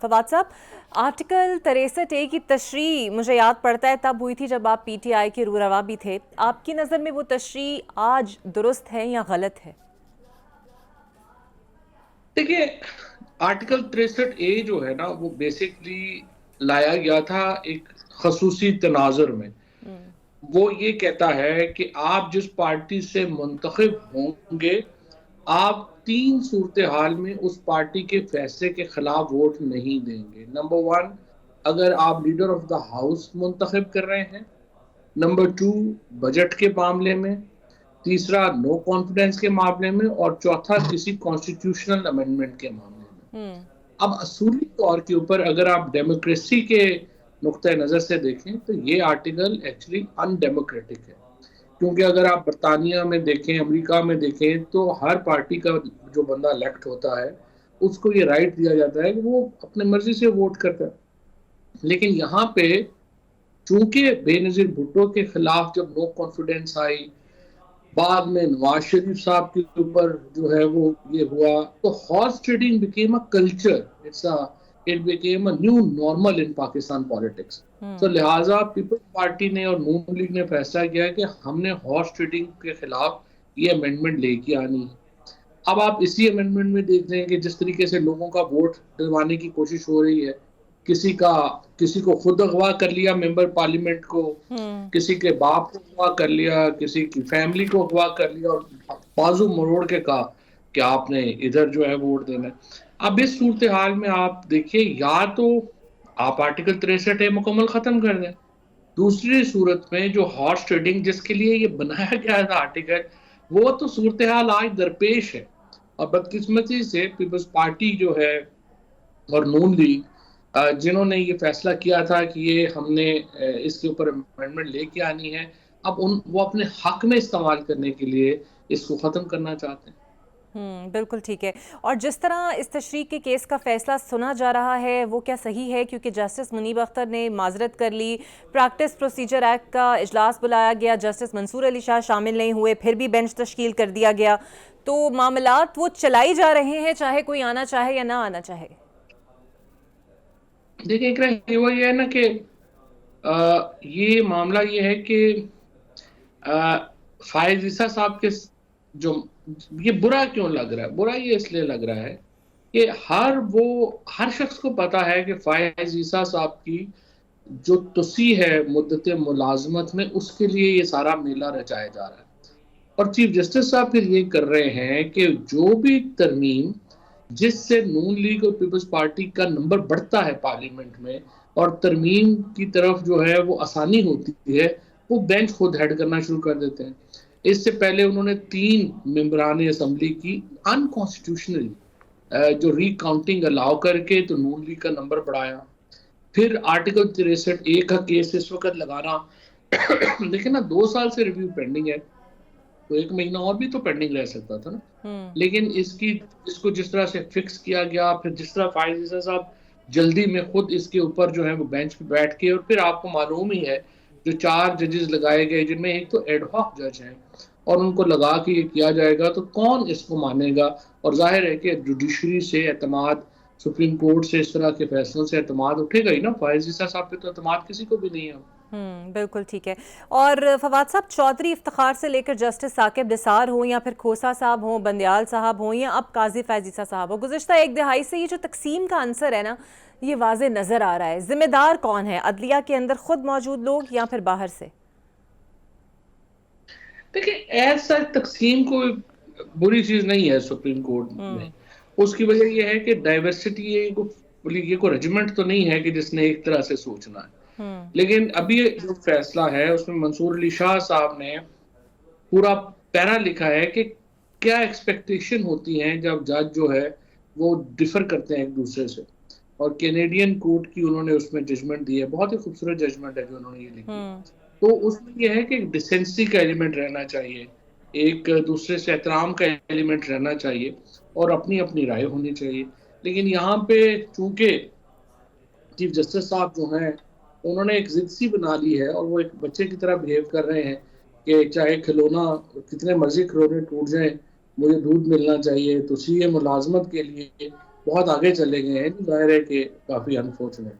फवाद साहब, article 63A की तशरीह मुझे याद पड़ता है तब हुई थी जब आप PTI के रूरवा भी थे। आपकी नज़र में वो तशरीह आज दुरुस्त है या गलत है? देखिए, आर्टिकल 63A जो है ना, वो बेसिकली लाया गया था एक खसूसी तनाजुर में। वो ये कहता है कि आप जिस पार्टी से मुंतखब होंगे, आप 3 सूरत हाल में उस पार्टी के फैसले के खिलाफ वोट नहीं देंगे। नंबर 1, अगर आप लीडर ऑफ द हाउस मुंतखब कर रहे हैं। नंबर 2, बजट के मामले में। तीसरा, नो कॉन्फिडेंस के मामले में। और चौथा, किसी कॉन्स्टिट्यूशनल अमेंडमेंट के मामले में। अब असूली तौर के ऊपर अगर आप डेमोक्रेसी के नुक्ते नज़र से देखें तो ये आर्टिकल एक्चुअली अनडेमोक्रेटिक है, क्योंकि अगर आप बरतानिया में देखें, अमेरिका में देखें, तो हर पार्टी का जो बंदा इलेक्ट होता है उसको ये राइट दिया जाता है कि वो अपने मर्जी से वोट करता है। लेकिन यहाँ पे चूंकि बेनजीर भुट्टो के खिलाफ जब नो कॉन्फिडेंस आई, बाद में नवाज शरीफ साहब के ऊपर जो है वो ये हुआ, तो horse trading became a culture. It became a new normal in Pakistan politics. तो लिहाजा पीपल्स पार्टी ने और नून लीग ने फैसला किया कि हमने हॉर्स ट्रेडिंग के खिलाफ ये अमेंडमेंट लेके आनी है। अब आप इसी अमेंडमेंट में देख रहे हैं कि जिस तरीके से लोगों का वोट दिलवाने की कोशिश हो रही है, किसी को खुद अगवा कर लिया मेंबर पार्लियामेंट को, किसी के बाप को अगवा कर लिया, किसी की फैमिली को अगवा कर लिया और बाजू मरोड़ के कहा कि आपने इधर जो है वोट देना है। अब इस सूरत हाल में आप देखिए, या तो आप आर्टिकल 63 मुकम्मल खत्म कर दें, दूसरी सूरत में जो हॉर्स ट्रेडिंग जिसके लिए ये बनाया गया था आर्टिकल, वो तो सूरत हाल आज दरपेश है। और बदकिस्मती से पीपल्स पार्टी जो है और नून लीग, जिन्होंने ये फैसला किया था कि ये हमने इसके ऊपर अमेंडमेंट लेके आनी है, अब वो अपने हक में इस्तेमाल करने के लिए इसको ख़त्म करना चाहते हैं। बिल्कुल ठीक है। और जिस तरह इस तशरीह के केस का फैसला सुना जा रहा है वो क्या सही है? क्योंकि जस्टिस मुनीब अख्तर ने माजरत कर ली, प्रैक्टिस प्रोसीजर एक्ट का इजलास बुलाया गया, जस्टिस मंसूर अली शाह शामिल नहीं हुए, फिर भी बेंच तश्कील कर दिया गया, तो मामलात वो चलाई जा रहे हैं चाहे कोई आना चाहे या ना आना चाहे। देखिए, वो ये है ना कि ये मामला ये है कि फायज ईसा साहब के जो ये बुरा क्यों लग रहा है, बुरा ये इसलिए लग रहा है कि हर शख्स को पता है कि फायज ईसा साहब की जो तुसी है मुद्दत मुलाजमत में, उसके लिए ये सारा मेला रचाया जा रहा है। और चीफ जस्टिस साहब फिर ये कर रहे हैं कि जो भी तरमीम जिससे नून लीग और पीपल्स पार्टी का नंबर बढ़ता है पार्लियामेंट में और तरमीम की तरफ जो है वो आसानी होती है, वो बेंच खुद हेड करना शुरू कर देते हैं। इससे पहले उन्होंने 3 मेंबरान असम्बली की अनकॉन्स्टिट्यूशनली जो रिकाउंटिंग अलाउ करके तो नून लीग का नंबर बढ़ाया। फिर आर्टिकल 63A का केस इस वक्त लगाना लेकिन ना 2 साल से रिव्यू पेंडिंग है, तो 1 महीना और भी तो पेंडिंग रह सकता था ना। लेकिन इसको जिस तरह से फिक्स किया गया, फिर जिस तरह फायज ईसा साहब जल्दी में खुद इसके ऊपर जो है वो बेंच पे बैठ के, और फिर आपको मालूम ही है जो 4 जजेस लगाए गए, जिनमें एक तो एडहॉक जज है, और उनको लगा कि ये किया जाएगा तो कौन इसको मानेगा। और जाहिर है कि जुडिशरी से एतमाद, सुप्रीम कोर्ट से इस तरह के फैसलों से एतमाद उठेगा ही ना। फायज ईसा साहब पे तो एतमाद किसी को भी नहीं है। बिल्कुल ठीक है। और फवाद साहब, चौधरी इफ्तिखार से लेकर जस्टिस साकिब निसार हो या फिर खोसा साहब हो, बंदयाल साहब हो या अब काजी फायज ईसा साहब हो, गुज़िश्ता 1 दहाई से ये जो तकसीम का आंसर है ना, ये वाज़े नज़र आ रहा है। जिम्मेदार कौन है? अदलिया के अंदर खुद मौजूद लोग या फिर बाहर से? देखिए, ऐसा तकसीम कोई बुरी चीज नहीं है सुप्रीम कोर्ट में। उसकी वजह यह है कि डाइवर्सिटी, ये कोई रेजिमेंट तो नहीं है कि जिसने एक तरह से सोचना है। लेकिन अभी जो फैसला है उसमें मंसूर अली शाह साहब ने पूरा पैरा लिखा है कि क्या एक्सपेक्टेशन होती है जब जज जो है वो डिफर करते हैं एक दूसरे से। और कैनेडियन कोर्ट की उन्होंने उसमें जजमेंट दी है, बहुत ही खूबसूरत जजमेंट है जो उन्होंने ये लिखी। तो उसमें यह है कि डिसेंसी का एलिमेंट रहना चाहिए, एक दूसरे से एहतराम का एलिमेंट रहना चाहिए, और अपनी अपनी राय होनी चाहिए। लेकिन यहाँ पे चूंकि चीफ जस्टिस साहब जो हैं उन्होंने एक जिद सी बना ली है, और वो एक बच्चे की तरह बिहेव कर रहे हैं कि चाहे खिलौना, कितने मर्जी खिलौने टूट जाए, मुझे दूध मिलना चाहिए। तो सी मुलाजमत के लिए بہت آگے چلے گئے ہیں، ظاہر ہے کہ کافی انفارچونیٹ.